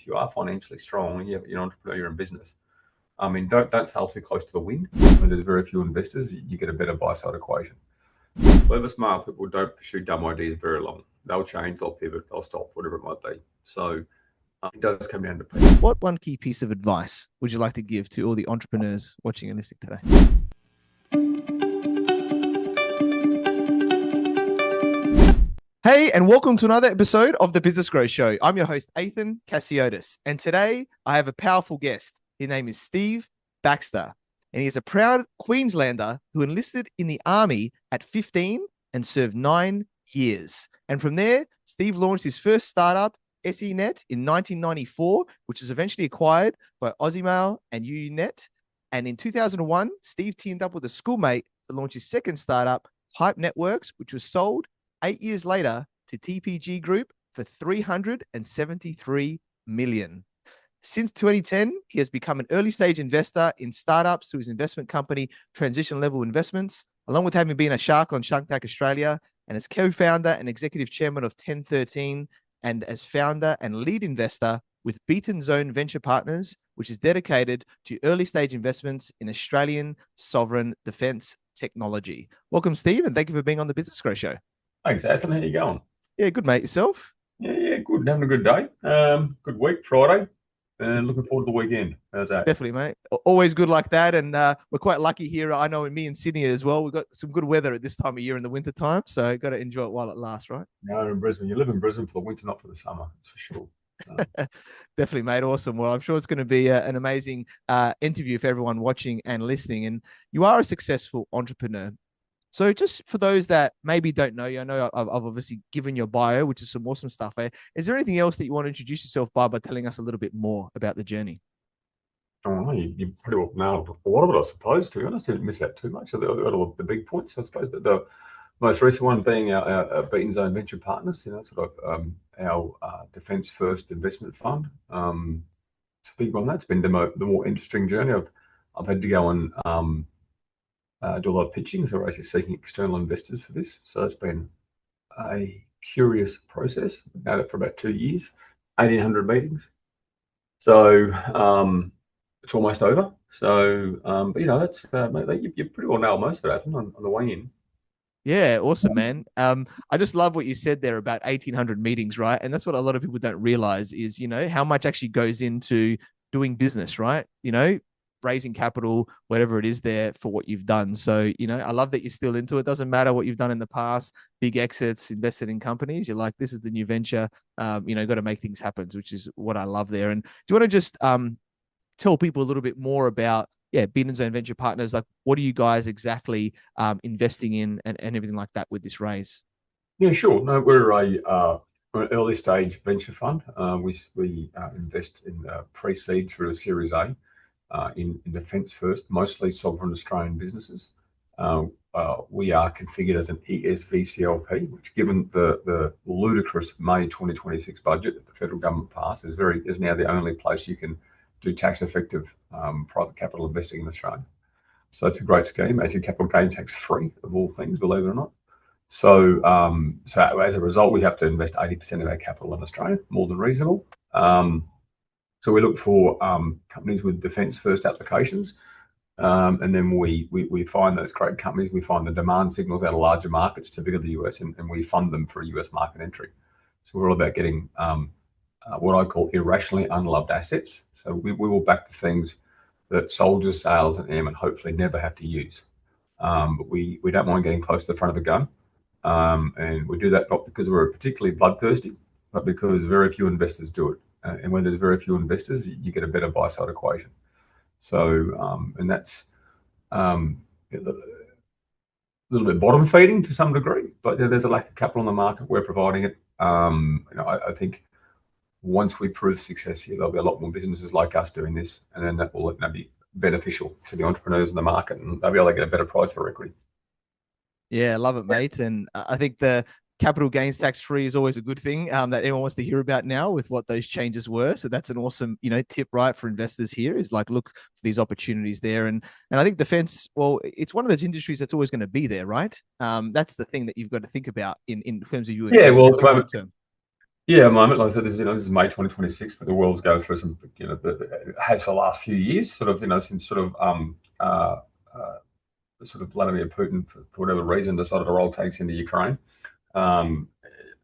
if you are financially strong and you're an entrepreneur, you're in business, I mean, don't sail too close to the wind. When there's very few investors, you get a better buy-side equation. Clever, smart people don't pursue dumb ideas very long. They'll change, they'll pivot, they'll stop, whatever it might be. So it does come down to people. What one key piece of advice would you like to give to all the entrepreneurs watching and listening today? Hey, and welcome to another episode of the Business Growth Show. I'm your host, Ethan Cassiotis, and today I have a powerful guest. His name is Steve Baxter, and he is a proud Queenslander who enlisted in the Army at 15 and served 9 years. And from there, Steve launched his first startup, HEO in 1994, which was eventually acquired by Aussie Mail and UUNET. And in 2001, Steve teamed up with a schoolmate to launch his second startup, Hype Networks, which was sold 8 years later to TPG Group for $373 million. Since 2010, he has become an early stage investor in startups through his investment company, Transition Level Investments, along with having been a shark on Shark Tank Australia, and as co-founder and executive chairman of 1013, and as founder and lead investor with Beatenzone Venture Partners, which is dedicated to early stage investments in Australian sovereign defense technology. Welcome, Steve, and thank you for being on the Business Growth Show. Thanks, Ethan. How you going? Yeah, good, mate. Yourself? Yeah, good. Having a good day. Good week, Friday, and looking forward to the weekend. How's that? Definitely, mate. Always good like that, and we're quite lucky here. I know in me and Sydney as well. We've got some good weather at this time of year in the winter time, so got to enjoy it while it lasts, right? No, in Brisbane. You live in Brisbane for the winter, not for the summer. That's for sure. Definitely, mate. Awesome. Well, I'm sure it's going to be an amazing interview for everyone watching and listening. And you are a successful entrepreneur. So just for those that maybe don't know you, I know I've obviously given your bio, which is some awesome stuff. Is there anything else that you want to introduce yourself by telling us a little bit more about the journey? Oh, you pretty well nailed a lot of it, I suppose. To be honest, didn't miss out too much. I got all the big points. I suppose that the most recent one being our Beatenzone Venture Partners. Sort of our defence first investment fund. It's a big one. That's been the more interesting journey. I've had to go and do a lot of pitching, so we're actually seeking external investors for this. So it's been a curious process. We've had it for about 2 years, 1,800 meetings. So it's almost over. So, but that's you pretty well nailed most of it, Ethan, on the way in. Yeah, awesome, man. I just love what you said there about 1,800 meetings, right? And that's what a lot of people don't realize is, how much actually goes into doing business, right? Raising capital, whatever it is there for what you've done. So, I love that you're still into it. Doesn't matter what you've done in the past, big exits, invested in companies. You're like, this is the new venture. Got to make things happen, which is what I love there. And do you want to just tell people a little bit more about, Beatenzone Venture Partners? Like, what are you guys exactly investing in and everything like that with this raise? Yeah, sure. No, we're an early stage venture fund. We invest in pre-seed through a Series A. In defence first, mostly sovereign Australian businesses. We are configured as an ESVCLP, which, given the ludicrous May 2026 budget that the federal government passed, is now the only place you can do tax effective private capital investing in Australia. So it's a great scheme. As your capital gain tax free of all things, believe it or not. So as a result, we have to invest 80% of our capital in Australia, more than reasonable. So we look for companies with defence first applications, and then we find those great companies. We find the demand signals out of larger markets, typically the US, and we fund them for a US market entry. So we're all about getting what I call irrationally unloved assets. So we will back the things that soldiers, sailors, and airmen hopefully never have to use. But we don't mind getting close to the front of the gun, and we do that not because we're particularly bloodthirsty, but because very few investors do it. And when there's very few investors, you get a better buy-side equation. So, and that's a little bit bottom feeding to some degree, but there's a lack of capital in the market. We're providing it. I think once we prove success here, there'll be a lot more businesses like us doing this, and then that will be beneficial to the entrepreneurs in the market, and they'll be able to get a better price for equity. Yeah, I love it, mate. And I think the capital gains tax free is always a good thing that everyone wants to hear about now with what those changes were. So that's an awesome, tip, right, for investors here is like, look for these opportunities there. And I think defense, well, it's one of those industries that's always going to be there, right? That's the thing that you've got to think about in terms of you. Yeah, well, Yeah, at the moment, like I said, this is May 2026 that the world's going through some, it has for the last few years, sort of, since sort of Vladimir Putin, for whatever reason, decided to roll tanks into Ukraine. Um,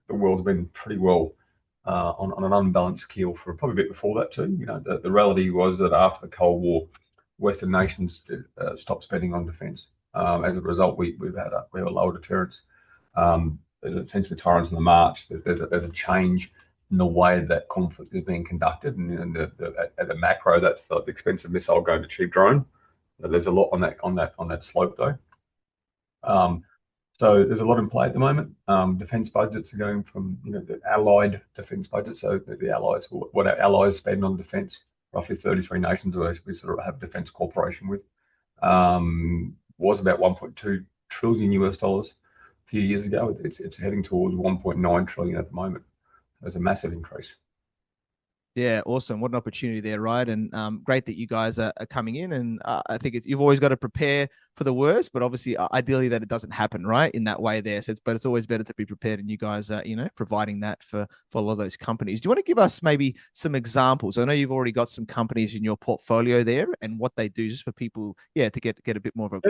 the world's been pretty well on an unbalanced keel for probably a bit before that too. The reality was that after the Cold War, Western nations stopped spending on defence. As a result, we have a lower deterrence. There's essentially tyrants on the march. There's a change in the way that conflict is being conducted, and at the macro, that's the expensive missile going to cheap drone. There's a lot on that slope though. So there's a lot in play at the moment. Defence budgets are going from the allied defence budget, so the allies, what our allies spend on defence, roughly 33 nations we sort of have defence cooperation with, was about 1.2 trillion US dollars a few years ago. It's heading towards 1.9 trillion at the moment. There's a massive increase. Yeah, awesome. What an opportunity there, right? And great that you guys are coming in. And I think you've always got to prepare for the worst, but obviously, ideally, that it doesn't happen, right? In that way there. But it's always better to be prepared. And you guys are, providing that for a lot of those companies. Do you want to give us maybe some examples? I know you've already got some companies in your portfolio there and what they do, just for people, to get a bit more of a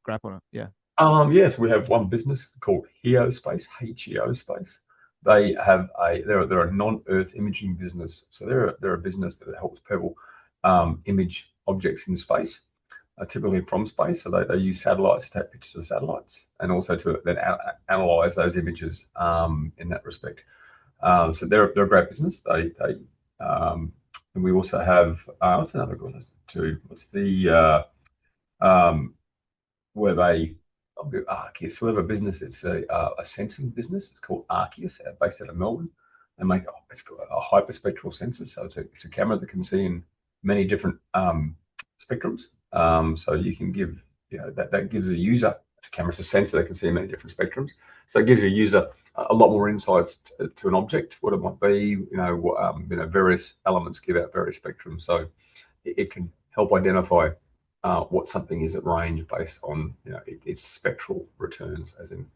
grab on it. Yeah. So we have one business called HEO Space, HEO Space. They're a non-Earth imaging business. So they're a business that helps people image objects in space, typically from space. So they use satellites to take pictures of satellites, and also to then analyze those images in that respect. So they're a great business. And we also have what's another good too? What's the where they Arkeus. So we have a business. It's a sensing business. It's called Arkeus, based out of Melbourne. They make it's got a hyperspectral sensor. So it's a camera that can see in many different spectrums. So you can give that gives a user. It's a camera, it's a sensor that can see in many different spectrums. So it gives a user a lot more insights to an object, what it might be. Various elements give out various spectrums. So it can help identify what something is at range based on its spectral returns, as in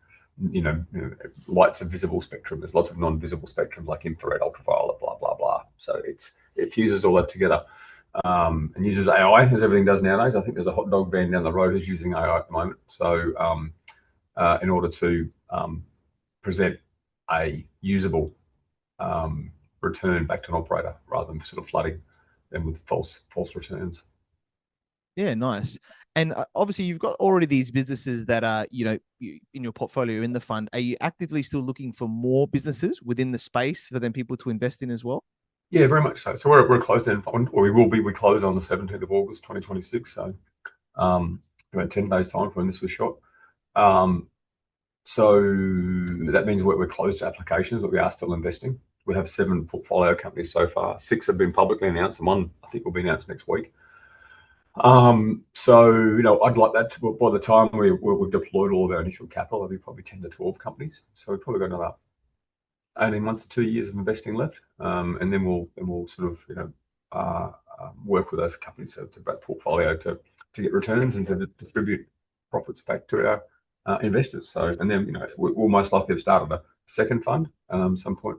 light's a visible spectrum. There's lots of non-visible spectrums like infrared, ultraviolet, blah blah blah. So it fuses all that together and uses AI, as everything does nowadays. I think there's a hot dog van down the road who's using AI at the moment. So in order to present a usable return back to an operator, rather than sort of flooding them with false returns. Yeah, nice. And obviously, you've got already these businesses that are, in your portfolio in the fund. Are you actively still looking for more businesses within the space for them people to invest in as well? Yeah, very much so. So we're a closed-end fund, or we will be. We close on the 17th of August, 2026. So about 10 days time from when this was shot. So that means we're closed to applications, but we are still investing. We have 7 portfolio companies so far. 6 have been publicly announced, and 1 I think will be announced next week. So I'd like that to, by the time we've deployed all of our initial capital, there'll be probably 10 to 12 companies. So we've probably got another 18 months to 2 years of investing left, and then we'll sort of work with those companies to that portfolio to get returns and to distribute profits back to our investors. So, and then we'll most likely have started a second fund some point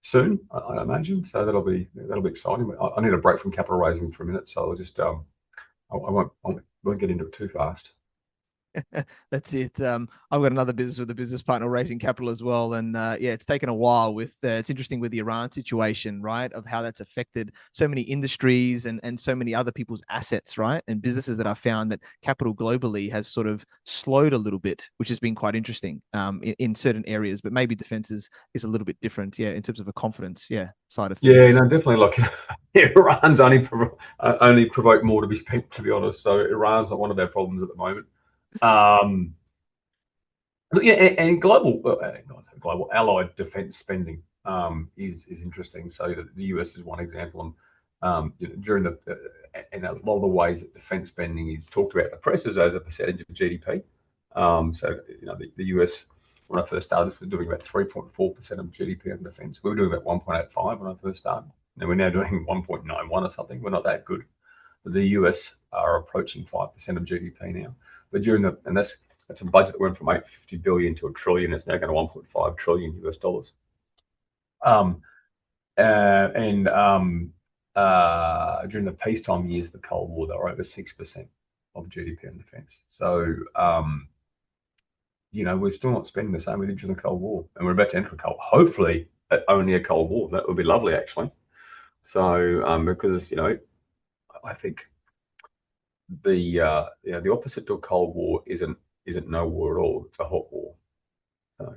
soon, I imagine. So that'll be exciting. I need a break from capital raising for a minute, so I'll just I won't get into it too fast. That's it. I've got another business with a business partner raising capital as well, and it's taken a while. It's interesting with the Iran situation, right? Of how that's affected so many industries and so many other people's assets, right? And businesses that I found that capital globally has sort of slowed a little bit, which has been quite interesting in certain areas. But maybe defense is a little bit different, in terms of a confidence, side of things. Yeah, no, definitely. Like Iran's only provoked more to be spent, to be honest. So Iran's not one of our problems at the moment. And global allied defense spending is interesting. So the US is one example, and during in a lot of the ways that defense spending is talked about in the press as a percentage of GDP. So the US, when I first started, was doing about 3.4% of GDP on defense. We were doing about 1.85 when I first started, and we're now doing 1.91 or something. We're not that good. But the US are approaching 5% of GDP now. But that's a budget that went from 850 billion to $1 trillion. It's now going to 1.5 trillion US dollars. Um, and during the peacetime years, the Cold War, they were over 6% of GDP on defence. So, we're still not spending the same we did during the Cold War, and we're about to enter a hopefully only a Cold War. That would be lovely, actually. So, because I think the opposite to a Cold War isn't no war at all. It's a hot war. So.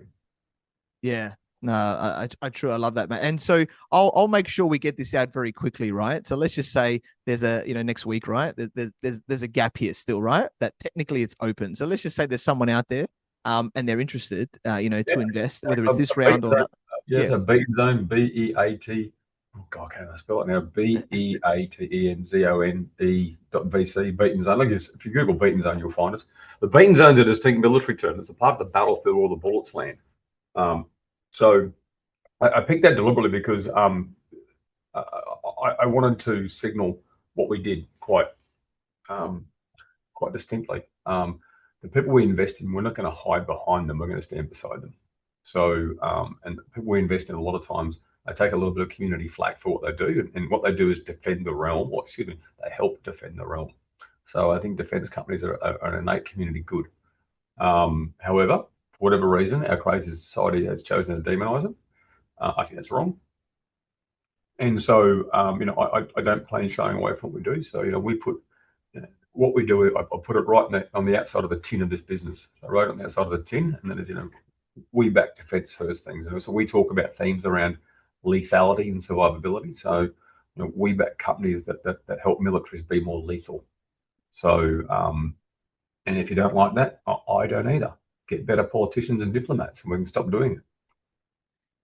Yeah. No, I love that, man. And so I'll make sure we get this out very quickly, right? So let's just say there's a next week, right? There's a gap here still, right? That technically it's open. So let's just say there's someone out there, and they're interested, to invest, whether it's this round or not. Yeah, so Beatenzone, BEAT. Oh God, can't I spell it now? BEATENZONE.VC, Beatenzone. Look, if you Google Beatenzone, you'll find us. The Beatenzone's a distinct military term. It's a part of the battlefield where all the bullets land. So I picked that deliberately because I wanted to signal what we did quite distinctly. The people we invest in, we're not going to hide behind them. We're going to stand beside them. So, and the people we invest in, a lot of times, they take a little bit of community flack for what they do, and what they do is defend the realm. Or excuse me, they help defend the realm. So I think defence companies are an innate community good. However, for whatever reason, our crazy society has chosen to demonise them. I think that's wrong. And so, I don't plan shying away from what we do. So, we put what we do. I put it right on the outside of the tin of this business. So I wrote on the outside of the tin, and then there's we back defence first things. And so we talk about themes around lethality and survivability. So, we back companies that help militaries be more lethal. So, and if you don't like that, I don't either. Get better politicians and diplomats, and we can stop doing it.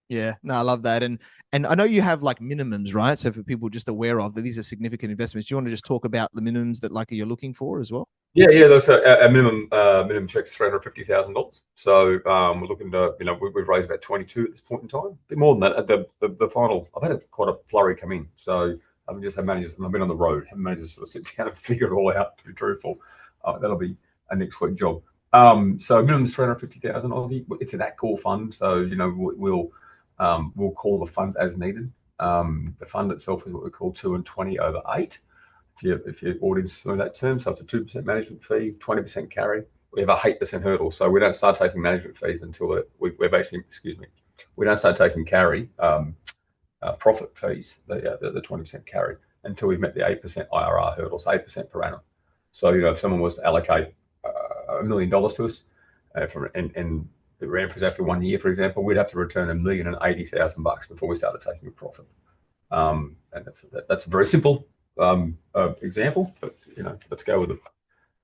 Yeah, no, I love that. And I know you have like minimums, right? So for people just aware of that, these are significant investments. Do you want to just talk about the minimums that like you're looking for as well? Yeah. That's a minimum check's $350,000. So we're looking to, we've raised about 22 at this point in time. A bit more than that. The final, I've had quite a flurry come in. So I've just had managers, and I've been on the road, have managers sort of sit down and figure it all out. To be truthful, that'll be a next week job. So minimum is 350,000 Aussie. It's a that call fund. So we'll call the funds as needed. The fund itself is what we call 2 and 20 over 8. If your audience know that term, so it's a 2% management fee, 20% carry. We have a 8% hurdle, so we don't start taking management fees until we're basically, we don't start taking carry profit fees, the 20% carry, until we've met the 8% IRR hurdle, so 8% per annum. So if someone was to allocate $1 million to us, and it ran for exactly 1 year, for example, we'd have to return $1,080,000 before we started taking a profit. And that's a very simple example, but let's go with it.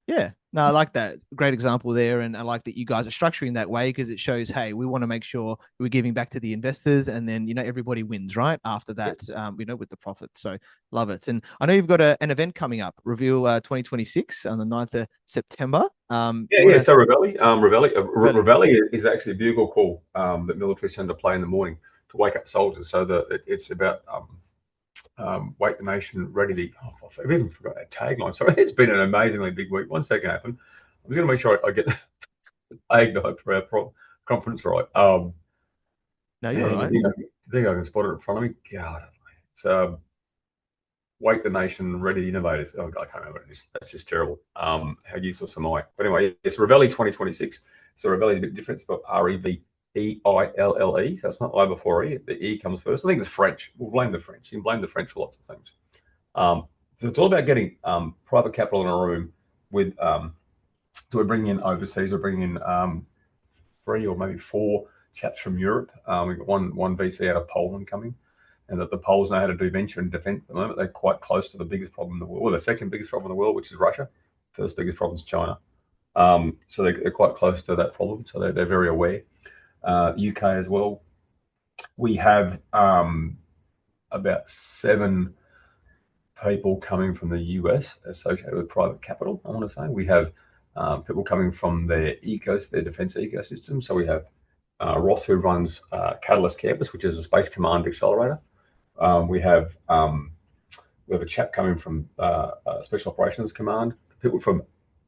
Yeah, no, I like that. Great example there, and I like that you guys are structuring that way because it shows, hey, we want to make sure we're giving back to the investors, and then everybody wins right after that. With the profit. So love it. And I know you've got an event coming up, Reveille 2026 on the 9th of September. So Reveille is actually a bugle call that military send to play in the morning to wake up soldiers. So that it's about wake the nation ready to. I've even forgot that tagline. Sorry, it's been an amazingly big week. 1 second, Nathan. I'm going to make sure I get the tagline for our conference right. No, you're right. I think I can spot it in front of me. God, it's wake the nation ready innovators. Oh, I can't remember what it is. That's just terrible. How useless am I? But anyway, it's Reveille 2026. So Reveille is a bit different. It's got REVEILLE. So it's not I before E. The E comes first. I think it's French. We'll blame the French. You can blame the French for lots of things. So it's all about getting private capital in a room with. So we're bringing in overseas. We're bringing in 3 or maybe 4 chaps from Europe. We've got one VC out of Poland coming. And that the Poles know how to do venture and defense at the moment. They're quite close to the biggest problem in the world, or the second biggest problem in the world, which is Russia. First biggest problem is China. So they're quite close to that problem. So they're very aware. UK as well. We have about 7 people coming from the US associated with private capital, I want to say. We have people coming from their defense ecosystem. So we have Ross, who runs Catalyst Campus, which is a Space Command accelerator. We have a chap coming from Special Operations Command. People from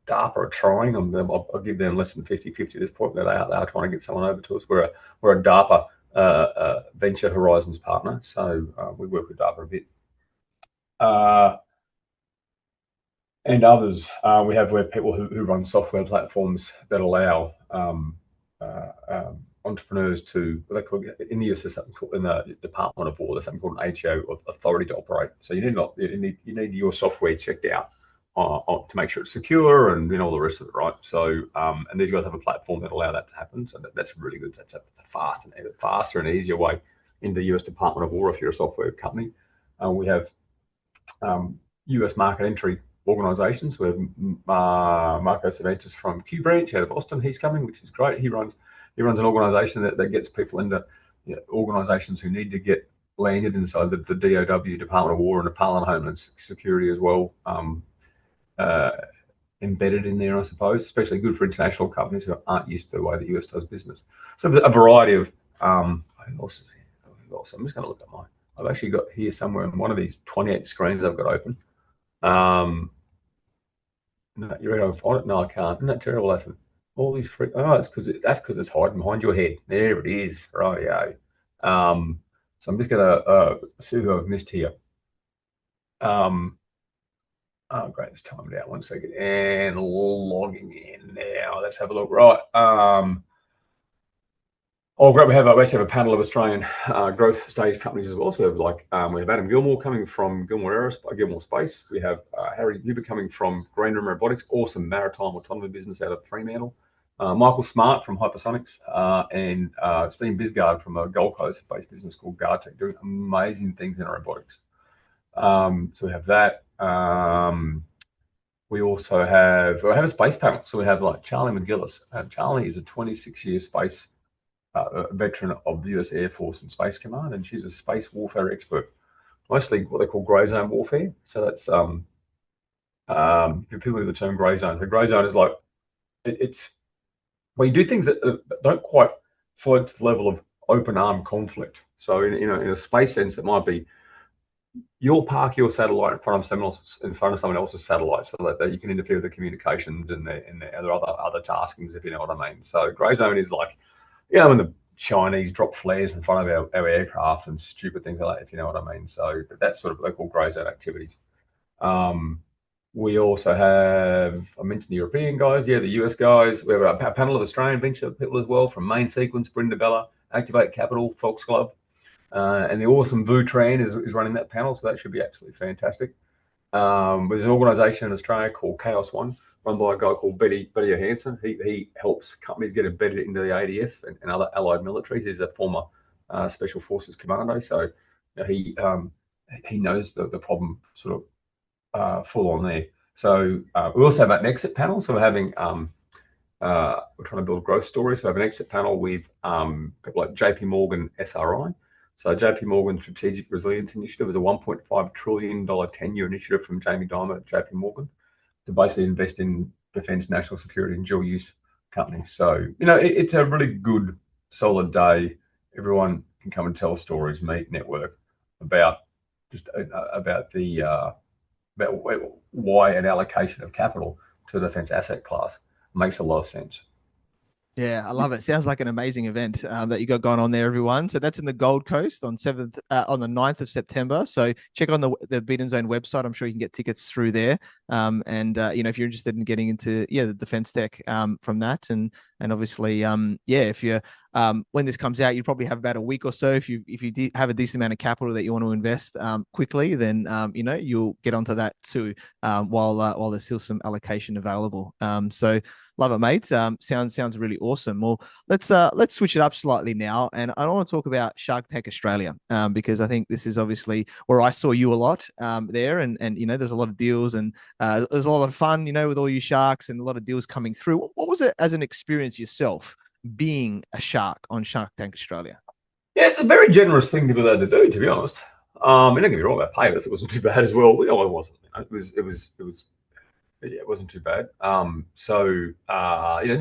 DARPA are trying. I'll give them less than 50-50 at this point. They are trying to get someone over to us. We're a DARPA Venture Horizons partner. So we work with Dava a bit. And others. We have people who run software platforms that allow entrepreneurs to, what they call in the US, there's something called, in the Department of War, there's something called an HEO authority to operate. So you need your software checked out to make sure it's secure and all the rest of it, right? So and these guys have a platform that allow that to happen. So that's really good. That's a faster and easier way into the US Department of War if you're a software company. We have US market entry organizations. We have Marco Cervantes from Q Branch out of Austin. He's coming, which is great. He runs an organization that gets people into organizations who need to get landed inside the DOW, Department of War, and the Department of Homeland Security as well, embedded in there, I suppose. Especially good for international companies who aren't used to the way the US does business. So there's a variety of I'm just going to look at I've actually got here somewhere on one of these 28 screens I've got open. No, you ready to find it? No, I can't. Isn't that terrible, Ethan? All these free. Oh, that's because it's hiding behind your head. There it is. Right, yeah. So I'm just gonna see who I've missed here. Oh, great. Let's time it out 1 second and logging in now. Let's have a look. Right. Oh, great. We actually have a panel of Australian growth stage companies as well. So we have Adam Gilmore coming from Gilmore Space. We have Harry Huber coming from Green Room Robotics, awesome maritime autonomy business out of Fremantle. Michael Smart from Hypersonics, and Steve Bisgard from a Gold Coast-based business called Guardtech, doing amazing things in robotics. So we have that. We also have a space panel. So we have Charlie McGillis. Charlie is a 26-year space veteran of the US Air Force and Space Command, and she's a space warfare expert, mostly what they call grey zone warfare. So that's you're familiar with the term grey zone. The grey zone is it's where you do things that don't quite float to the level of open armed conflict. So in a space sense, it might be you'll park your satellite in front of someone else's satellite, so that you can interfere with the communications and the other taskings, if you know what I mean. So grey zone is when the Chinese drop flares in front of our aircraft and stupid things like that, if you know what I mean. So that's sort of local grey zone activities. We also have, I mentioned the European guys, the US guys. We have a panel of Australian venture people as well, from Main Sequence, Brenda Bella, Activate Capital, Foxglove, and the awesome Vu Tran is running that panel, so that should be absolutely fantastic. There's an organisation in Australia called Chaos One, run by a guy called Betty Hansen. He helps companies get embedded into the ADF and other allied militaries. He's a former Special Forces commando, so he knows the problem sort of full on there. So we also have an exit panel. So we're having we're trying to build growth stories. So we have an exit panel with people like JP Morgan SRI. So JP Morgan Strategic Resilience Initiative is a $1.5 trillion 10-year initiative from Jamie Dimon at JP Morgan to basically invest in defense, national security, and dual use companies. So it's a really good, solid day. Everyone can come and tell stories, meet, network about why an allocation of capital to the defense asset class makes a lot of sense. Yeah, I love it. Sounds like an amazing event that you got going on there, everyone. So that's in the Gold Coast on the 9th of September. So check on the Beatenzone website. I'm sure you can get tickets through there. If you're interested in getting into the defense tech from that, and obviously if you're when this comes out, you probably have about a week or so. If you have a decent amount of capital that you want to invest quickly, then you'll get onto that too while there's still some allocation available. So love it, mate. Sounds really awesome. Well, let's switch it up slightly now, and I want to talk about Shark Tank Australia because I think this is obviously where I saw you a lot there, and there's a lot of deals and there's a lot of fun with all you sharks and a lot of deals coming through. What was it as an experience yourself being a shark on Shark Tank Australia? Yeah, it's a very generous thing to be able to do, to be honest. Don't get me wrong about payers; it wasn't too bad as well. It wasn't. It wasn't too bad. Did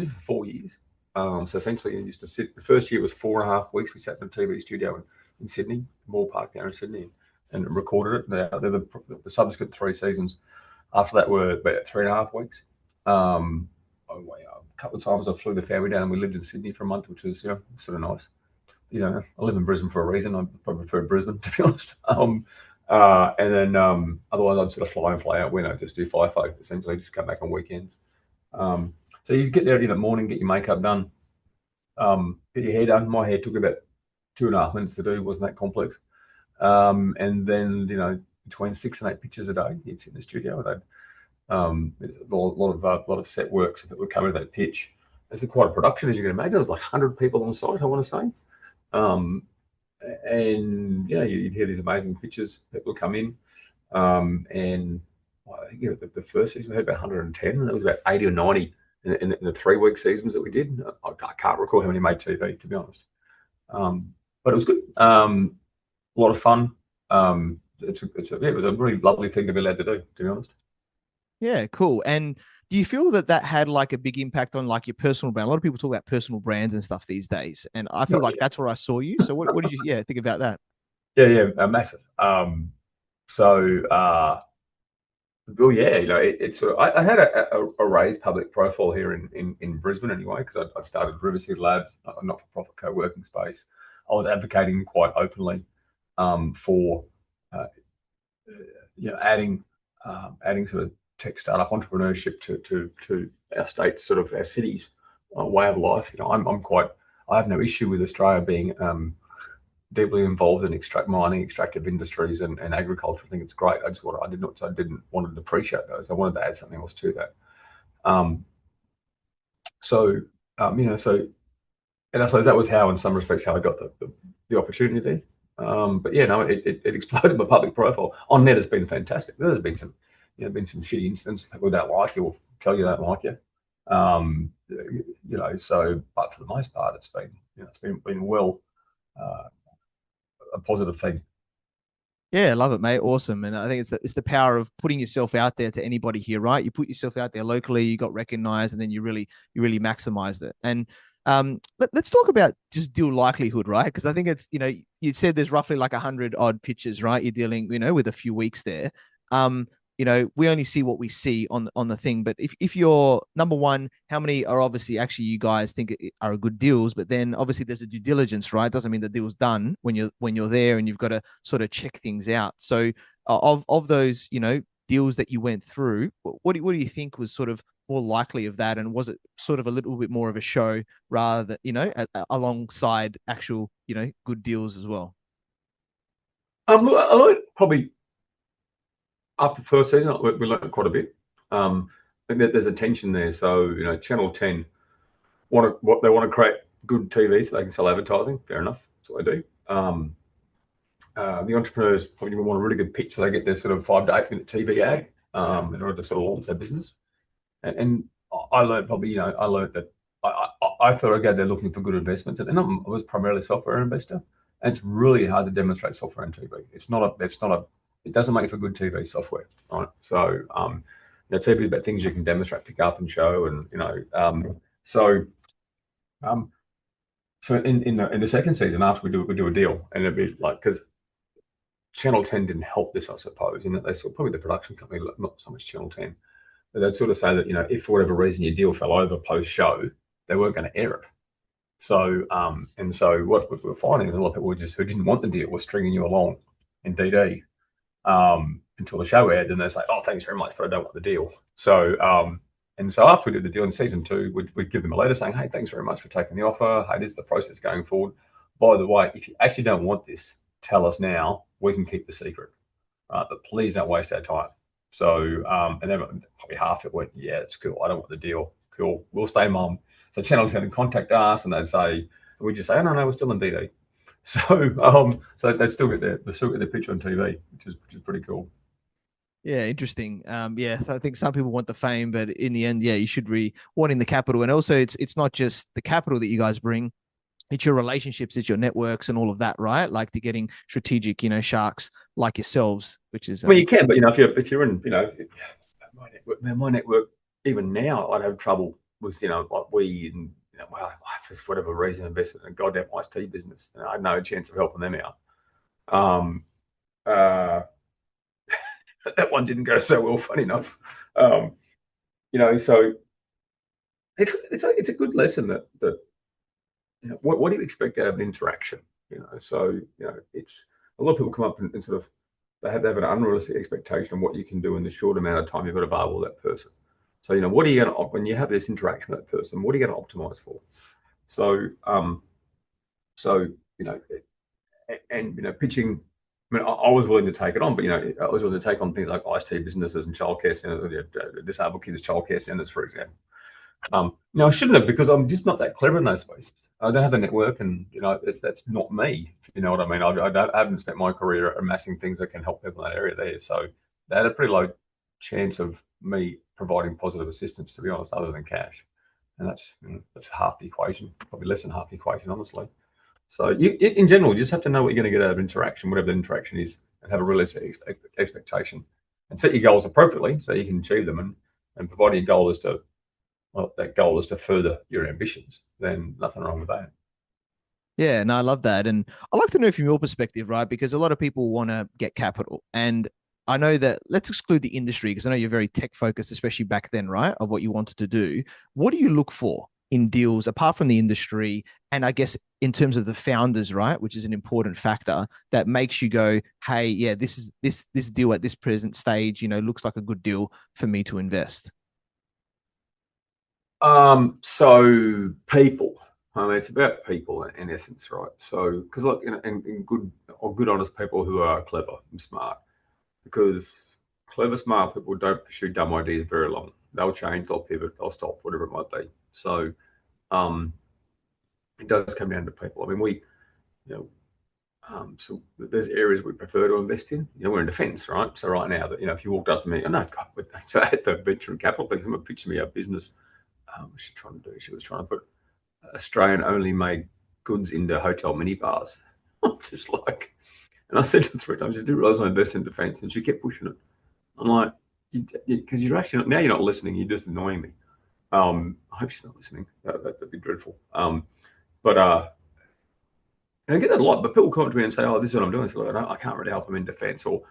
it for 4 years. So essentially, I used to sit. The first year was 4.5 weeks. We sat in a TV studio in Sydney, Moore Park down in Sydney, and recorded it. The subsequent 3 seasons after that were about 3.5 weeks. A couple of times I flew the family down and we lived in Sydney for a month, which was sort of nice. I live in Brisbane for a reason. I probably prefer Brisbane, to be honest. And then otherwise I'd sort of fly and fly out when I just do FIFO, essentially, just come back on weekends. So you get there in the morning, get your makeup done, get your hair done. My hair took about 2.5 minutes to do. It wasn't that complex. And then, between 6 and 8 pictures a day, it's in the studio. A lot of set works that would cover that pitch. It's quite a production, as you can imagine. There was like 100 people on site, I want to say. And you'd hear these amazing pictures that will come in. And I think the first season we had about 110, and it was about 80 or 90 in the 3-week seasons that we did. I can't recall how many made TV, to be honest. But it was good. A lot of fun. It was a really lovely thing to be allowed to do, to be honest. Yeah, cool. And do you feel that had like a big impact on like your personal brand? A lot of people talk about personal brands and stuff these days, and I feel like that's where I saw you. So what did you think about that? Yeah, massive. Well, yeah, it's sort of, I had a raised public profile here in Brisbane anyway, because I started Reveille Labs, a not-for-profit co-working space. I was advocating quite openly for adding sort of tech startup entrepreneurship to our states, sort of our cities, way of life. I have no issue with Australia being deeply involved in mining, extractive industries, and agriculture. I think it's great. I didn't want to depreciate those. I wanted to add something else to that. And I suppose that was how, in some respects, how I got the opportunity there. But yeah, no, it exploded my public profile. On net, it's been fantastic. There's been some shitty incidents. People don't like you or tell you they don't like you. But for the most part, it's been well a positive thing. Yeah, I love it, mate. Awesome. And I think it's the power of putting yourself out there to anybody here, right? You put yourself out there locally, you got recognized, and then you really maximized it. And let's talk about just deal likelihood, right? Because I think it's, you said there's roughly like 100 odd pitches, right? You're dealing, with a few weeks there. We only see what we see on the thing. But if you're number one, how many are obviously actually you guys think are good deals? But then obviously there's a due diligence, right? Doesn't mean the deal's done when you're there, and you've got to sort of check things out. So of those, deals that you went through, what do you think was sort of more likely of that? And was it sort of a little bit more of a show rather than, alongside actual, good deals as well? I learned probably after the first season, we learned quite a bit. I think that there's a tension there. So, Channel 10 they want to create good TV so they can sell advertising. Fair enough. That's what I do. The entrepreneurs probably want a really good pitch, so they get their sort of 5 to 8 minute TV ad in order to sort of launch their business. And I learned that I thought, okay, they're looking for good investments, and I was primarily a software investor, and it's really hard to demonstrate software on TV. It doesn't make for good TV software, right? So, TV is about things you can demonstrate, pick up, and show, and So in the second season, after we do a deal, and it'd be like, because Channel 10 didn't help this, I suppose, in that they saw, probably the production company, not so much Channel 10, but they'd sort of say that, if for whatever reason your deal fell over post-show, they weren't going to air it. So, what we were finding is a lot of people who didn't want the deal were stringing you along in DD until the show aired, and they say, "Oh, thanks very much, but I don't want the deal." So, after we did the deal in season 2, we'd give them a letter saying, "Hey, thanks very much for taking the offer. Hey, this is the process going forward. By the way, if you actually don't want this, tell us now. We can keep the secret, right? But please don't waste our time." So, and then probably half of it went, "Yeah, it's cool. I don't want the deal. Cool. We'll stay mum." So Channel 10 would contact us, and they'd say, we'd just say, "Oh, no, we're still in DD." So they'd still get their picture on TV, which is pretty cool. Yeah, interesting. Yeah, I think some people want the fame, but in the end, yeah, you should wanting the capital. And also it's not just the capital that you guys bring, it's your relationships, it's your networks and all of that, right? Like to getting strategic, sharks like yourselves, which is well, you can, but if you're in, my network, even now, I'd have trouble with, like we, and for whatever reason, invested in a goddamn iced tea business. I had no chance of helping them out. That one didn't go so well, funny enough. So it's a good lesson that what do you expect out of an interaction? So it's a lot of people come up and sort of they have an unrealistic expectation of what you can do in the short amount of time you've got available with that person. So what are you going to, when you have this interaction with that person, what are you going to optimize for? So pitching. I mean, I was willing to take it on, but I was willing to take on things like ICT businesses and childcare centers, disabled kids childcare centers, for example. I shouldn't have, because I'm just not that clever in those spaces. I don't have the network, and that's not me. You know what I mean? I haven't spent my career amassing things that can help people in that area there. So they had a pretty low chance of me providing positive assistance, to be honest, other than cash. And that's half the equation, probably less than half the equation, honestly. So in general, you just have to know what you're going to get out of interaction, whatever the interaction is, and have a realistic expectation, and set your goals appropriately so you can achieve them. And providing your goal is to further your ambitions, then nothing wrong with that. Yeah, no, I love that. And I'd like to know from your perspective, right? Because a lot of people want to get capital. And I know that, let's exclude the industry, because I know you're very tech focused, especially back then, right? Of what you wanted to do. What do you look for in deals apart from the industry? And I guess in terms of the founders, right? Which is an important factor that makes you go, hey, yeah, this deal at this present stage, looks like a good deal for me to invest. So people, I mean, it's about people in essence, right? So, because and good, honest people who are clever and smart, because clever, smart people don't pursue dumb ideas very long. They'll change, they'll pivot, they'll stop, whatever it might be. So, it does come down to people. I mean, so there's areas we prefer to invest in. We're in defence, right? So right now, that if you walked up to me, so I had the venture capital thing. Someone pitched me a business. What's she trying to do? She was trying to put Australian-only made goods into hotel minibars. I'm just like, and I said to her 3 times, "You do realise I invest in defence?" And she kept pushing it. I'm like, because you're actually now you're not listening. You're just annoying me. I hope she's not listening. That'd be dreadful. And I get that a lot, but people come up to me and say, "Oh, this is what I'm doing." So I can't really help them in defence, or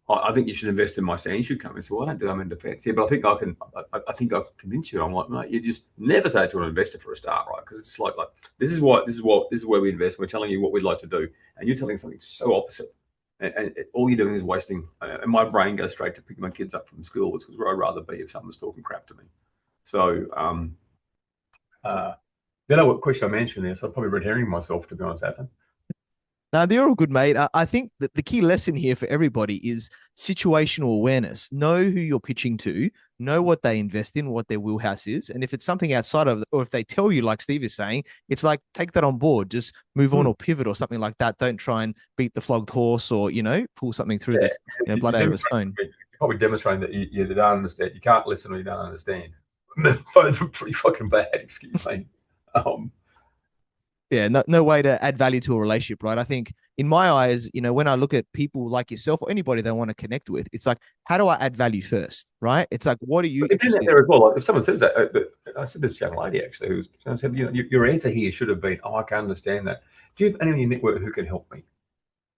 I think you should invest in my saying. You should come and say, "Well, I don't do them in defence." Yeah, but I think I can. I think I can convince you. I'm like, mate, you just never say to an investor for a start, right? Because it's just like this is where we invest. We're telling you what we'd like to do, and you're telling something so opposite, and all you're doing is wasting. And my brain goes straight to picking my kids up from school, which is where I'd rather be if someone's talking crap to me. So, don't know what question I'm answering there, so I'm probably red herring myself, to be honest, Ethan. Now, they're all good, mate. I think that the key lesson here for everybody is situational awareness. Know who you're pitching to, know what they invest in, what their wheelhouse is. And if it's something outside of, or if they tell you, like Steve is saying, it's like, take that on board, just move on or pivot or something like that. Don't try and beat the flogged horse or, pull something through that's blood out of a stone. You're probably demonstrating that you don't understand. You can't listen or you don't understand. Both are pretty fucking bad, excuse me. Yeah, no way to add value to a relationship, right? I think in my eyes, when I look at people like yourself or anybody they want to connect with, it's like, how do I add value first, right? It's like, what are you interested in? There as well. Like if someone says that, I said this young lady actually, who said, your answer here should have been, "Oh, I can understand that. Do you have anyone in your network who can help me?"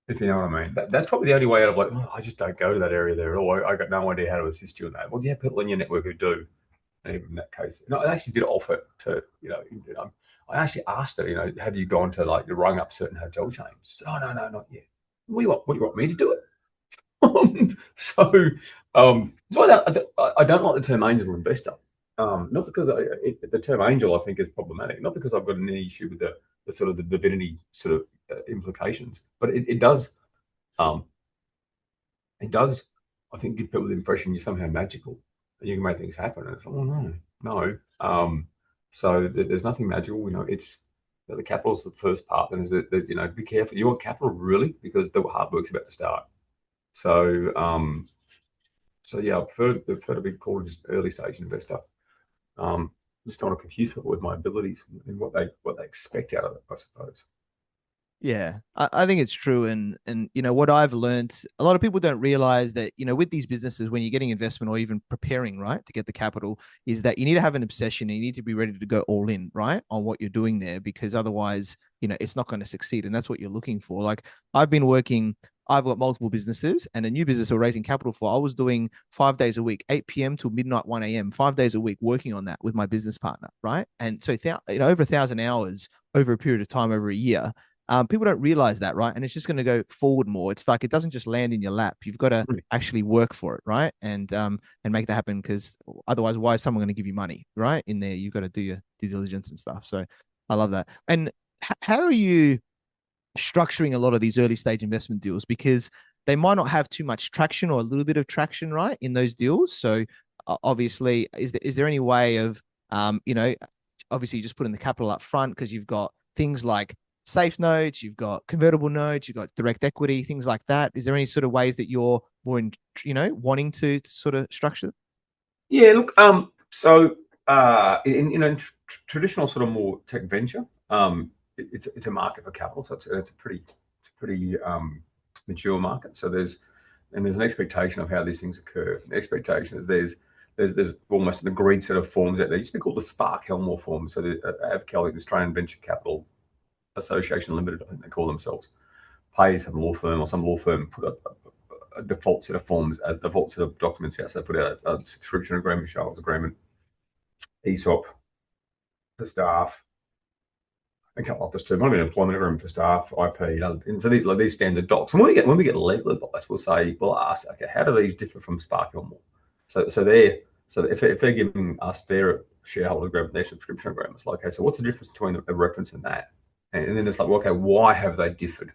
If you know what I mean. That's probably the only way out of like, I just don't go to that area there at all. I got no idea how to assist you in that. Well, do you have people in your network who do? And even in that case, I actually did offer to, I actually asked her, have you gone to rung up certain hotel chains? She said, "Oh, no, not yet." What do you want me to do it? So I don't like the term angel investor. Not because the term angel I think is problematic. Not because I've got any issue with the sort of the divinity sort of implications, but it does. It does, I think, give people the impression you're somehow magical and you can make things happen. And it's like, oh no. So there's nothing magical. It's the capital's the first part. Then is that be careful. You want capital really because the hard work's about to start. So yeah, I prefer to be called just early stage investor. Just don't want to confuse people with my abilities and what they expect out of it, I suppose. Yeah, I think it's true. And what I've learned, a lot of people don't realize that, with these businesses, when you're getting investment or even preparing, right, to get the capital, is that you need to have an obsession and you need to be ready to go all in, right, on what you're doing there, because otherwise, it's not going to succeed. And that's what you're looking for. Like I've been working I've got multiple businesses, and a new business we're raising capital for. I was doing 5 days a week, 8 p.m. till midnight, 1 a.m., 5 days a week, working on that with my business partner, right? And so, over 1,000 hours over a period of time, over a year. People don't realize that, right? And it's just going to go forward more. It's like it doesn't just land in your lap. You've got to actually work for it, right? And make that happen, because otherwise, why is someone going to give you money, right? In there, you've got to do your due diligence and stuff. So I love that. And how are you structuring a lot of these early stage investment deals? Because they might not have too much traction or a little bit of traction, right, in those deals. So obviously, is there any way of, obviously you just put in the capital up front, because you've got things like safe notes, you've got convertible notes, you've got direct equity, things like that. Is there any sort of ways that you're more in, wanting to sort of structure? Yeah, look, so in traditional sort of more tech venture, it's a market for capital, so it's a pretty mature market. So there's an expectation of how these things occur. The expectation is there's almost an agreed set of forms out there. It used to be called the Spark-Helmore forms. So the AVCAL, the Australian Venture Capital Association Limited, I think they call themselves, pay some law firm, or some law firm put a default set of forms, as default set of documents out. So they put out a subscription agreement, shareholders agreement, ESOP for staff, a couple of others too. Might have been an employment agreement for staff, IP, and for these standard docs. And when we get legal advice, we'll ask, okay, how do these differ from Spark-Helmore? So if they're giving us their shareholder agreement, their subscription agreement, it's like, okay, so what's the difference between a reference and that? And then it's like, well, okay, why have they differed?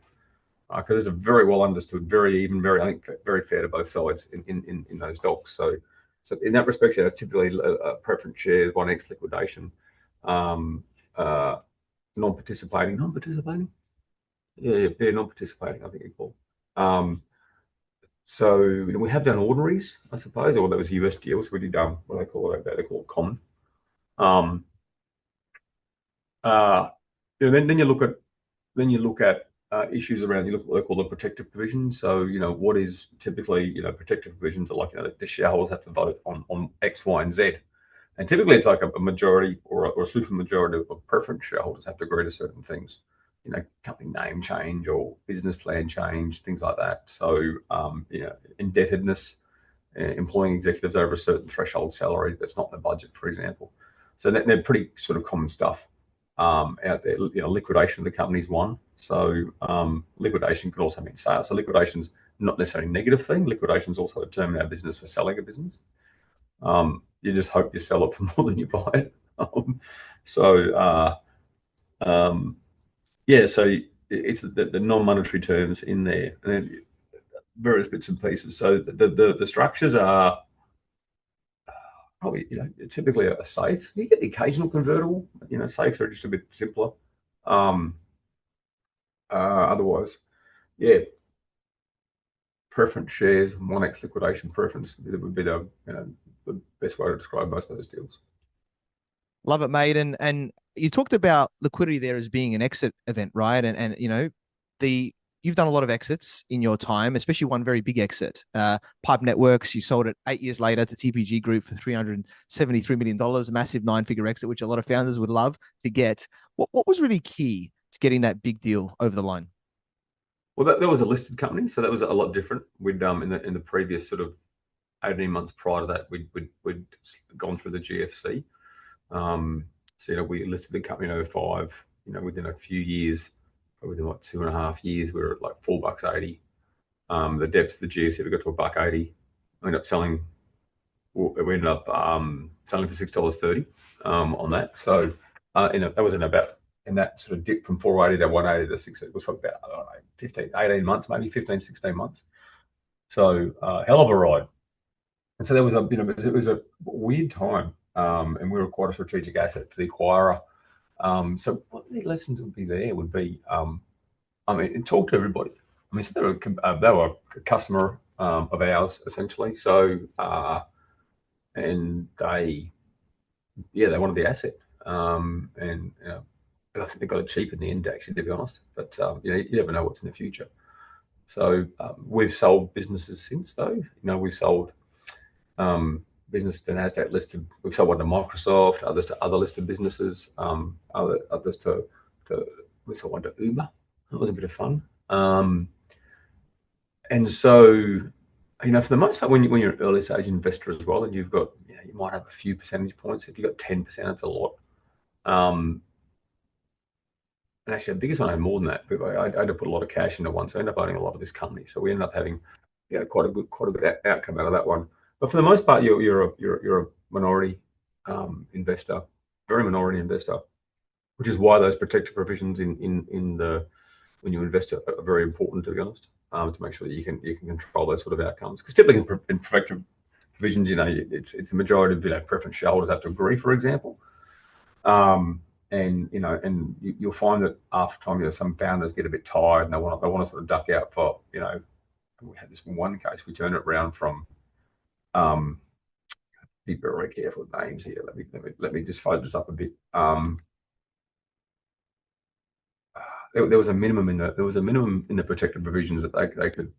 Because it's a very well understood, I think very fair to both sides in those docs. So in that respect, yeah, it's typically preference shares, 1x liquidation, non-participating, non-participating, I think you call. So we have done ordinaries, I suppose, or that was US deals. We did what they call it common. Then you look at issues around, you look at what they call the protective provisions. So what is typically protective provisions are like, the shareholders have to vote on X, Y, and Z. And typically it's like a majority or a super majority of preference shareholders have to agree to certain things, company name change or business plan change, things like that. So, indebtedness, employing executives over a certain threshold salary that's not in the budget, for example. So they're pretty sort of common stuff out there. Liquidation of the company's one. So liquidation could also mean sale. So liquidation's not necessarily a negative thing. Liquidation's also a term in our business for selling a business. You just hope you sell it for more than you buy it. So it's the non-monetary terms in there, and then various bits and pieces. So the structures are probably typically a safe. You get the occasional convertible. Safes are just a bit simpler. Otherwise, yeah. Preference shares, 1x liquidation preference would be the best way to describe most of those deals. Love it, mate. And you talked about liquidity there as being an exit event, right? And you've done a lot of exits in your time, especially one very big exit. Pipe Networks, you sold it 8 years later to TPG Group for $373 million, a massive 9-figure exit, which a lot of founders would love to get. What was really key to getting that big deal over the line? Well, that was a listed company, so that was a lot different. We'd in the previous sort of 18 months prior to that, we'd gone through the GFC. So we listed the company in 2005. Within a few years, within like 2.5 years, we were at like $4.80. The depths of the GFC, we got to $1.80. We ended up selling for $6.30 on that. So that was in that sort of dip from 480 to 180 to 680, it was probably about, I don't know, 18 months, maybe 15, 16 months. So hell of a ride. And so there was it was a weird time. And we were quite a strategic asset for the acquirer. So what the lessons would be there would be, talk to everybody. So they were a customer of ours, essentially. So, and they wanted the asset. And I think they got it cheap in the end, actually, to be honest. But you never know what's in the future. So we've sold businesses since, though. We sold business to NASDAQ listed. We sold one to Microsoft, others to other listed businesses, others we sold one to Uber. That was a bit of fun. And so, for the most part, when you're an early stage investor as well, and you've got, you might have a few percentage points. If you've got 10%, it's a lot. And actually, the biggest one I had more than that. I had to put a lot of cash into one, so I ended up owning a lot of this company. So we ended up having, quite a good outcome out of that one. But for the most part, you're a minority investor, very minority investor, which is why those protective provisions in the when you invest are very important, to be honest, to make sure that you can control those sort of outcomes. Because typically in protective provisions, it's the majority of preference shareholders have to agree, for example. And you'll find that after time, some founders get a bit tired and they want to sort of duck out for, we had this one case, we turned it around from, be very careful with names here. Let me just fold this up a bit. There was a minimum in the protected provisions that they could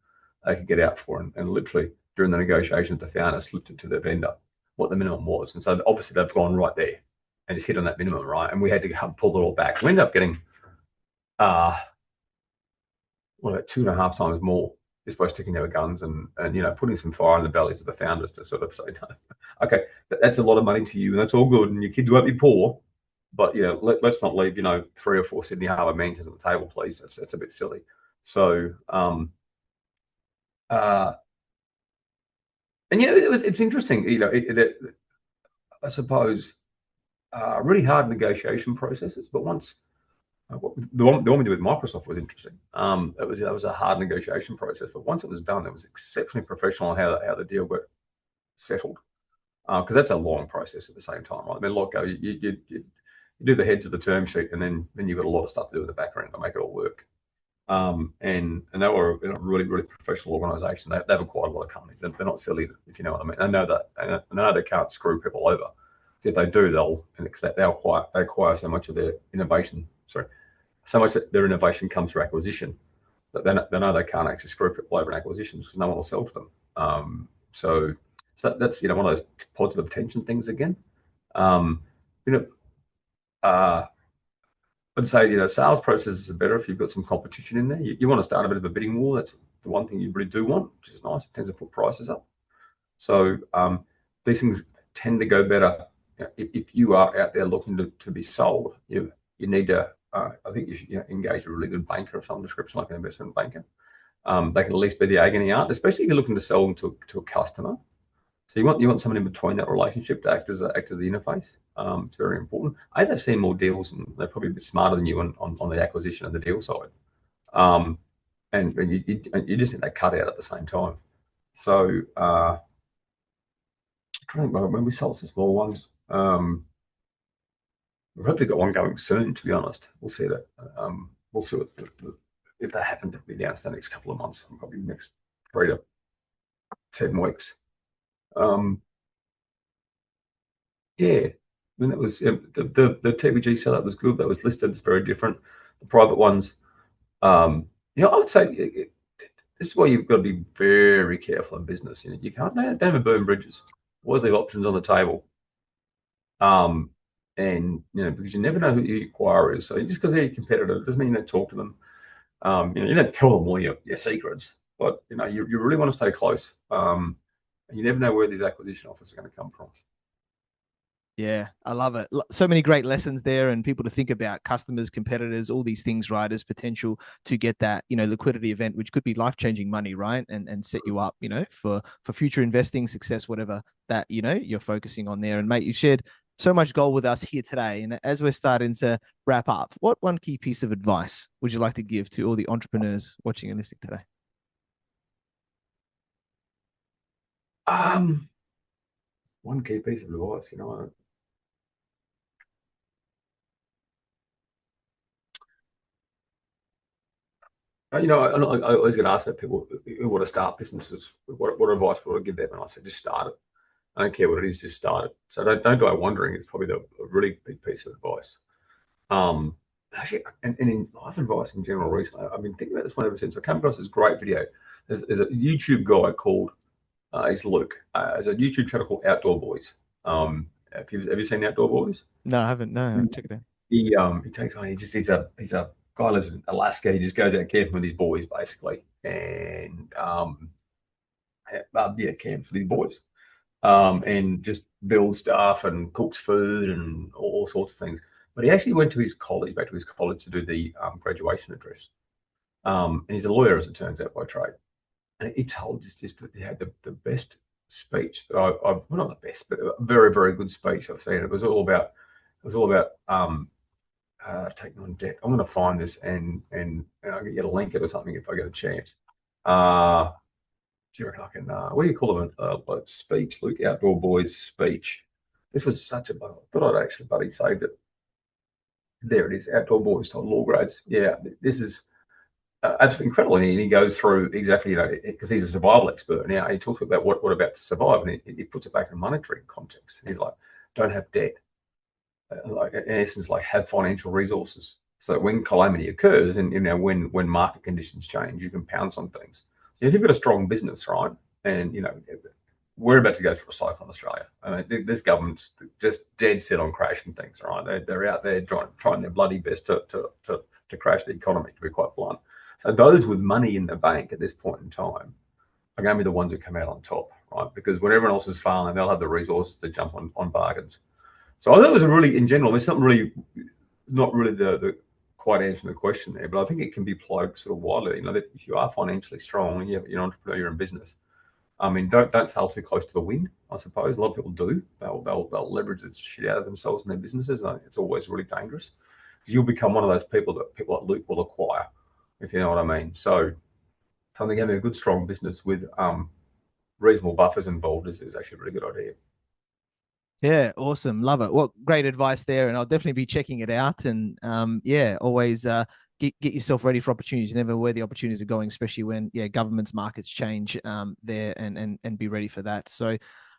get out for, and literally during the negotiations, the founder slipped it to the vendor what the minimum was, and so obviously they've gone right there and just hit on that minimum, right? And we had to pull it all back. We ended up getting, 2.5 times more just by sticking our guns and putting some fire in the bellies of the founders to sort of say, no, okay, that's a lot of money to you, and that's all good, and your kids won't be poor, but let's not leave 3 or 4 Sydney Harbour mansions on the table, please. That's a bit silly. So it's interesting. I suppose really hard negotiation processes, but once the one we did with Microsoft was interesting. That was a hard negotiation process, but once it was done, it was exceptionally professional on how the deal got settled. Because that's a long process at the same time, right? I mean, look, you do the heads of the term sheet, and then you've got a lot of stuff to do with the background to make it all work. And they were a really, really professional organisation. They've acquired a lot of companies. They're not silly, if you know what I mean. I know that. I know they can't screw people over. So if they do, they'll acquire so much of their innovation. So much that their innovation comes through acquisition that they know they can't actually screw people over in acquisitions because no one will sell to them. So that's one of those positive tension things again. I'd say sales processes are better if you've got some competition in there. You want to start a bit of a bidding war. That's the one thing you really do want, which is nice. It tends to put prices up. So these things tend to go better if you are out there looking to be sold. You need to. I think you should engage a really good banker of some description, like an investment banker. They can at least be the agony aunt, especially if you're looking to sell them to a customer. So you want someone in between that relationship to act as the interface. It's very important. They've seen more deals, and they're probably a bit smarter than you on the acquisition and the deal side. And you just need that cut out at the same time. So I don't know, when we sold some small ones, we've hopefully got one going soon. To be honest, we'll see that. We'll see if that happens to be announced the next couple of months, probably the next 3 to 7 weeks. Yeah, I mean, that was the TPG setup was good. That was listed. It's very different. The private ones, I would say this is why you've got to be very careful in business. You can't don't ever burn bridges. Always leave options on the table. And because you never know who your acquirer is. So just because they're your competitor doesn't mean you don't talk to them. You don't tell them all your secrets, but you really want to stay close. And you never know where these acquisition offers are going to come from. Yeah, I love it. So many great lessons there, and people to think about: customers, competitors, all these things, right? As potential to get that, liquidity event, which could be life-changing money, right? And set you up, for future investing success, whatever that, you're focusing on there. And mate, you shared so much gold with us here today. And as we're starting to wrap up, what one key piece of advice would you like to give to all the entrepreneurs watching and listening today? One key piece of advice, I always get asked about people who want to start businesses. What advice would I give them? And I said, just start it. I don't care what it is, just start it. So don't die wondering. It's probably a really big piece of advice. Actually, and in life advice in general recently, I've been thinking about this one ever since. I came across this great video. There's a YouTube guy called, he's Luke. There's a YouTube channel called Outdoor Boys. Have you seen Outdoor Boys? No, I haven't. No, check it out. He takes on. He's a Guy lives in Alaska. He just goes out camping with his boys, basically, and camps with his boys, and just builds stuff and cooks food and all sorts of things. But he actually went to his college, back to his college, to do the graduation address. And he's a lawyer, as it turns out, by trade. And he told us just that he had the best speech that well, not the best, but a very, very good speech I've seen. It was all about taking on debt. I'm going to find this and I'll get you a link it or something if I get a chance. Do you reckon I can? What do you call them? A speech, Luke, Outdoor Boys speech. This was such a. I thought I'd actually bloody saved it. There it is, Outdoor Boys told law grades. Yeah, this is absolutely incredible. And he goes through exactly, because he's a survival expert. Now he talks about what about to survive, and he puts it back in monetary context. And he's like, don't have debt. Like in essence, like have financial resources. So when calamity occurs, and when market conditions change, you can pounce on things. So if you've got a strong business, right, and we're about to go through a cycle in Australia. I mean, this government's just dead set on crashing things, right? They're out there trying their bloody best to crash the economy, to be quite blunt. So those with money in the bank at this point in time are going to be the ones who come out on top, right? Because when everyone else is failing, they'll have the resources to jump on bargains. So I thought it was there's something really, not really the quite answering the question there, but I think it can be applied sort of widely. That if you are financially strong and you're an entrepreneur, you're in business, I mean, don't sail too close to the wind, I suppose. A lot of people do. They'll leverage the shit out of themselves and their businesses. And it's always really dangerous. You'll become one of those people that people like Luke will acquire, if you know what I mean. So I think having a good, strong business with reasonable buffers involved is actually a really good idea. Yeah, awesome. Love it. Well, great advice there. And I'll definitely be checking it out. And always get yourself ready for opportunities. You never know where the opportunities are going, especially when government's markets change there, and be ready for that. So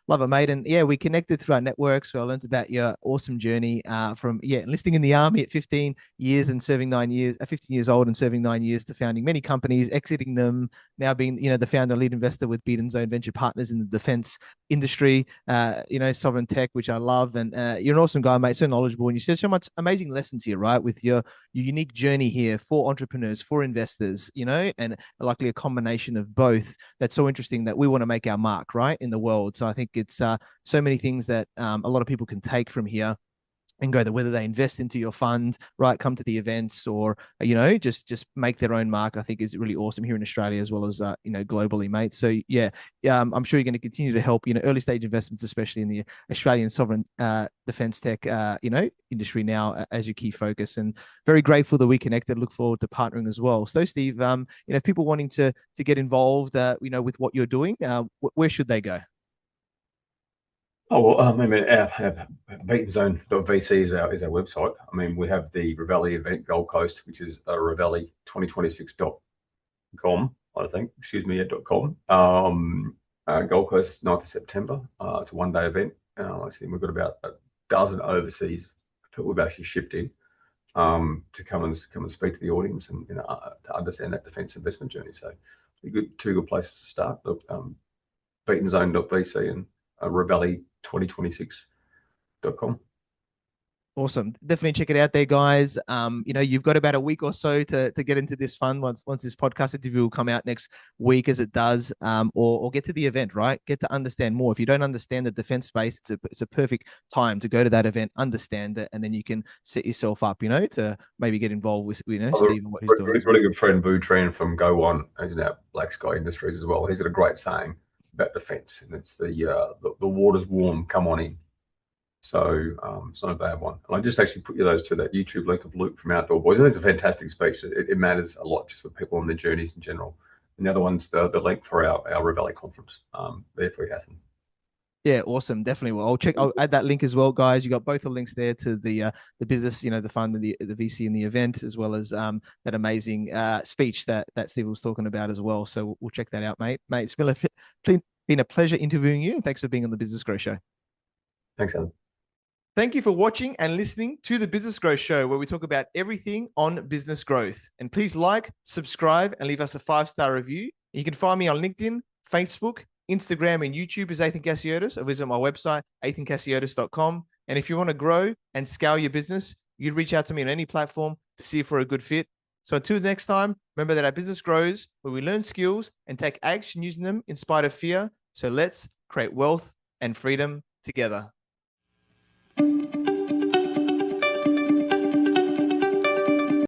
love it, mate. And we connected through our networks. So I learned about your awesome journey from enlisting in the army at 15 years and serving 9 years, 15 years old and serving 9 years, to founding many companies, exiting them, now being the founder and lead investor with Beatenzone Venture Partners in the defense industry, sovereign tech, which I love. And you're an awesome guy, mate, so knowledgeable. And you said so much amazing lessons here, right? With your unique journey here for entrepreneurs, for investors, and likely a combination of both. That's so interesting that we want to make our mark, right, in the world. So I think it's so many things that a lot of people can take from here and go, that whether they invest into your fund, right, come to the events, or just make their own mark, I think is really awesome here in Australia as well as globally, mate. So I'm sure you're going to continue to help early stage investments, especially in the Australian sovereign defense tech industry now as your key focus. And very grateful that we connected. Look forward to partnering as well. So Steve, if people wanting to get involved with what you're doing, where should they go? Oh, well, I mean, Beatenzone.vc is our website. I mean, we have the Reveille event Gold Coast, which is Reveille2026.com, I think. Excuse me, .com. Gold Coast, 9th of September. It's a one-day event. I think we've got about a dozen overseas people we've actually shipped in to come and speak to the audience and to understand that defence investment journey. So, two good places to start. Beatenzone.vc and Reveille2026.com. Awesome. Definitely check it out there, guys. You've got about a week or so to get into this fund once this podcast interview will come out next week, as it does, or get to the event, right? Get to understand more. If you don't understand the defense space, it's a perfect time to go to that event, understand it, and then you can set yourself up, to maybe get involved with, Steve and what he's doing. He's really good friend, Boo Tran from Go One. He's now Black Sky Industries as well. He's got a great saying about defense, and it's the water's warm, come on in. So it's not a bad one. And I just actually put you those to that YouTube link of Luke from Outdoor Boys. I think it's a fantastic speech. It matters a lot just for people on their journeys in general. And the other one's the link for our Reveille conference there for Athens. Yeah, awesome. Definitely. Well, I'll add that link as well, guys. You got both the links there to the business, the fund and the VC and the event, as well as that amazing speech that Steve was talking about as well. So we'll check that out, mate. Mate, it's been a pleasure interviewing you. And thanks for being on the Business Growth Show. Thanks, Alan. Thank you for watching and listening to the Business Growth Show, where we talk about everything on business growth. And please like, subscribe, and leave us a 5-star review. You can find me on LinkedIn, Facebook, Instagram, and YouTube as Ethan Cassiotis, or visit my website, ethancassiotis.com. And if you want to grow and scale your business, you can reach out to me on any platform to see if we're a good fit. So until next time, remember that our business grows when we learn skills and take action using them in spite of fear. So let's create wealth and freedom together.